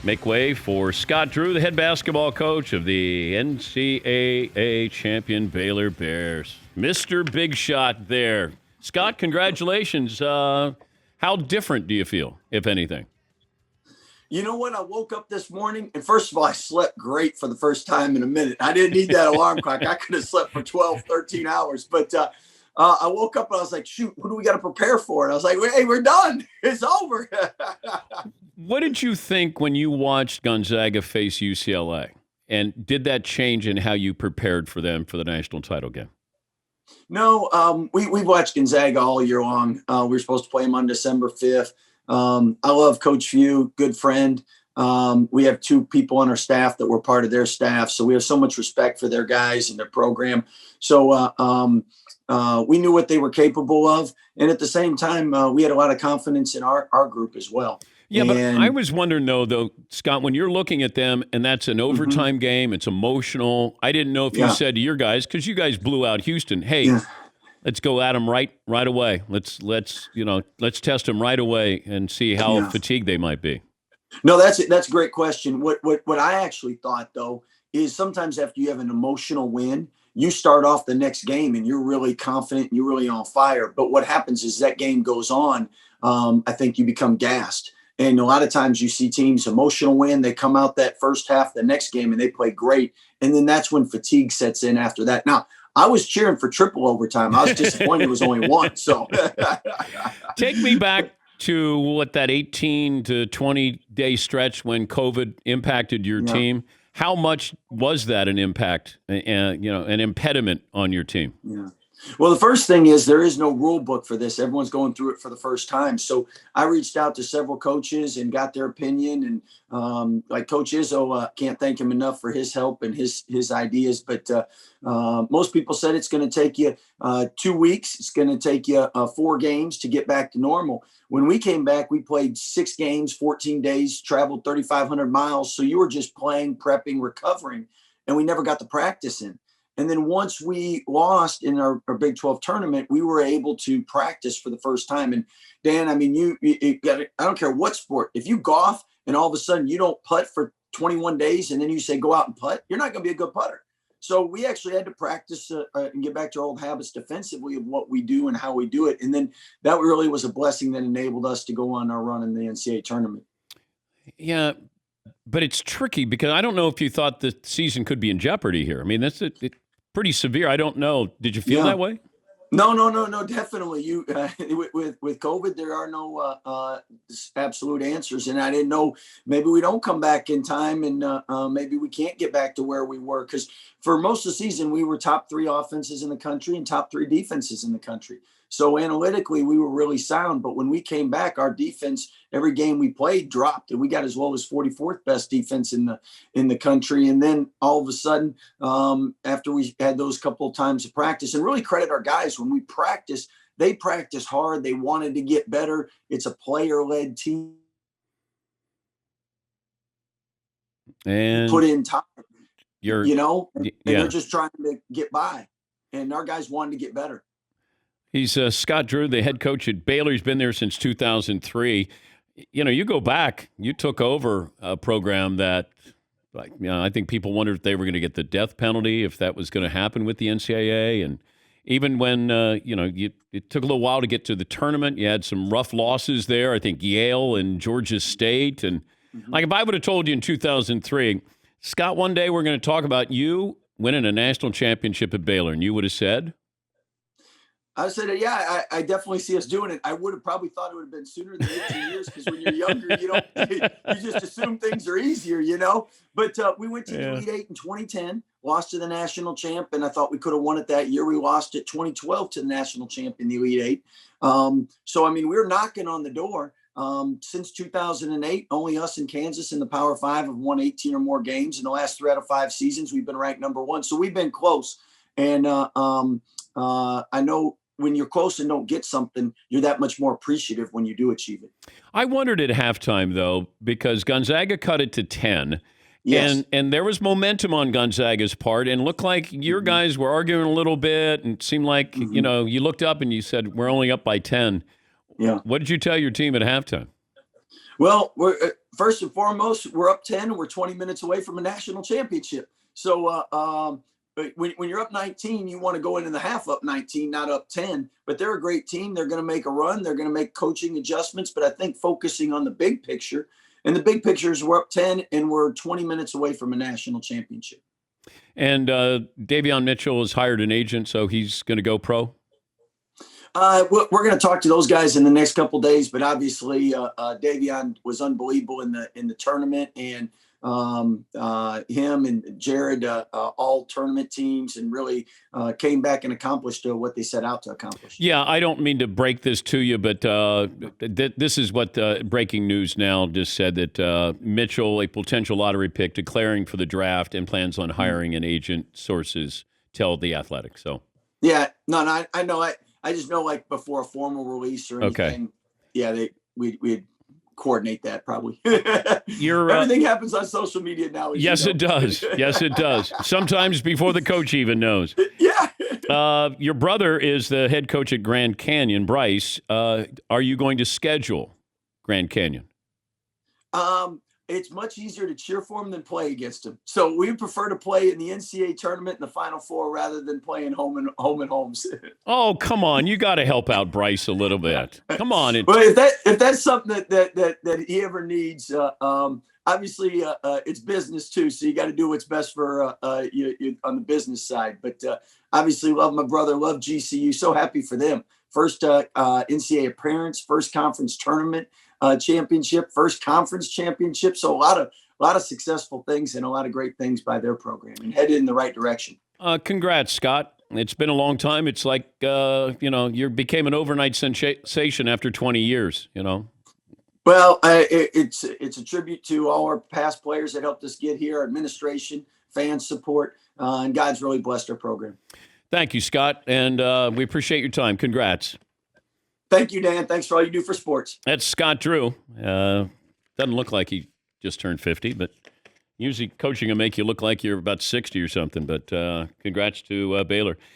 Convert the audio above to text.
Make way for Scott Drew, the head basketball coach of the NCAA champion Baylor Bears. Mr. Big Shot there. Scott, congratulations. How different do you feel, if anything? You know what? I woke up this morning, and first of all, I slept great for the first time in a minute. I didn't need that alarm clock. I could have slept for 12, 13 hours. But I woke up and I was like, shoot, what do we got to prepare for? And I was like, hey, we're done. It's over. What did you think when you watched Gonzaga face UCLA? And did that change in how you prepared for them for the national title game? No, we've watched Gonzaga all year long. We were supposed to play them on December 5th. I love Coach Few, good friend. We have two people on our staff that were part of their staff. So we have so much respect for their guys and their program. So we knew what they were capable of. And at the same time, we had a lot of confidence in our group as well. Yeah, but I was wondering, though, Scott, when you're looking at them and that's an overtime game, it's emotional. I didn't know if you said to your guys, because you guys blew out Houston, hey, let's go at them right away. Let's test them right away and see how fatigued they might be. No, that's a great question. What I actually thought, though, is sometimes after you have an emotional win, you start off the next game and you're really confident and you're really on fire. But what happens is that game goes on. I think you become gassed. And a lot of times you see teams emotional win. They come out that first half, the next game, and they play great. And then that's when fatigue sets in after that. Now, I was cheering for triple overtime. I was disappointed it was only one. So take me back to that 18 to 20 day stretch when COVID impacted your team. How much was that an impact and an impediment on your team? Yeah. Well, the first thing is there is no rule book for this. Everyone's going through it for the first time. So I reached out to several coaches and got their opinion. And like Coach Izzo, can't thank him enough for his help and his ideas. But most people said it's going to take you 2 weeks. It's going to take you 4 games to get back to normal. When we came back, we played 6 games, 14 days, traveled 3,500 miles. So you were just playing, prepping, recovering, and we never got the practice in. And then once we lost in our Big 12 tournament, we were able to practice for the first time. And Dan, I mean, you got I don't care what sport. If you golf and all of a sudden you don't putt for 21 days and then you say, go out and putt, you're not going to be a good putter. So we actually had to practice and get back to our old habits defensively of what we do and how we do it. And then that really was a blessing that enabled us to go on our run in the NCAA tournament. Yeah, but it's tricky because I don't know if you thought the season could be in jeopardy here. I mean, that's pretty severe. I don't know. Did you feel that way? No, definitely. You with COVID, there are no absolute answers, and I didn't know. Maybe we don't come back in time, and maybe we can't get back to where we were. Because for most of the season, we were top 3 offenses in the country and top 3 defenses in the country. So analytically, we were really sound. But when we came back, our defense, every game we played, dropped, and we got as low as 44th best defense in the country. And then all of a sudden, after we had those couple of times of practice, and really credit our guys, when we practice, they practice hard. They wanted to get better. It's a player-led team. And put in time, and they're just trying to get by. And our guys wanted to get better. He's Scott Drew, the head coach at Baylor. He's been there since 2003. You go back, you took over a program that, I think people wondered if they were going to get the death penalty, if that was going to happen with the NCAA. And even when, it took a little while to get to the tournament, you had some rough losses there. I think Yale and Georgia State. And if I would have told you in 2003, Scott, one day we're going to talk about you winning a national championship at Baylor, and you would have said? I said, I definitely see us doing it. I would have probably thought it would have been sooner than 18 years because when you're younger, you just assume things are easier, But we went to the Elite Eight in 2010, lost to the national champ, and I thought we could have won it that year. We lost it 2012 to the national champ in the Elite Eight. So, I mean, we're knocking on the door. Since 2008, only us and Kansas in the Power 5 have won 18 or more games. In the last 3 out of 5 seasons, we've been ranked number 1. So we've been close. And I know when you're close and don't get something, you're that much more appreciative when you do achieve it. I wondered at halftime, though, because Gonzaga cut it to 10. Yes. And there was momentum on Gonzaga's part, and looked like your guys were arguing a little bit, and it seemed like, you looked up and you said, we're only up by 10. Yeah. What did you tell your team at halftime? Well, we're first and foremost, we're up 10 and we're 20 minutes away from a national championship. So but when you're up 19, you want to go into the half up 19, not up 10. But they're a great team. They're going to make a run. They're going to make coaching adjustments. But I think focusing on the big picture, and the big picture is we're up 10 and we're 20 minutes away from a national championship. And Davion Mitchell has hired an agent, so he's going to go pro? We're going to talk to those guys in the next couple of days, but obviously Davion was unbelievable in the tournament, and him and Jared, all tournament teams, and really came back and accomplished what they set out to accomplish. Yeah, I don't mean to break this to you, but this is what breaking news now just said, that Mitchell, a potential lottery pick, declaring for the draft and plans on hiring an agent, sources tell The Athletic. So yeah, no, I know. I just know, like, before a formal release or anything, yeah, we'd coordinate that probably. Everything happens on social media now. Yes, it does. Yes, it does. Sometimes before the coach even knows. Yeah. Your brother is the head coach at Grand Canyon, Bryce. Are you going to schedule Grand Canyon? It's much easier to cheer for him than play against him. So we prefer to play in the NCAA tournament in the Final Four rather than playing home and homes. Oh, come on! You got to help out Bryce a little bit. Come on! But if that's something that he ever needs, obviously it's business too. So you got to do what's best for you on the business side. But obviously, love my brother, love GCU. So happy for them. First NCAA appearance, first conference tournament championship, first conference championship. So a lot of successful things and a lot of great things by their program, and headed in the right direction. Congrats, Scott. It's been a long time. It's like, you became an overnight sensation after 20 years, Well, it's a tribute to all our past players that helped us get here, our administration, fan support, and God's really blessed our program. Thank you, Scott, and we appreciate your time. Congrats. Thank you, Dan. Thanks for all you do for sports. That's Scott Drew. Doesn't look like he just turned 50, but usually coaching will make you look like you're about 60 or something. But congrats to Baylor.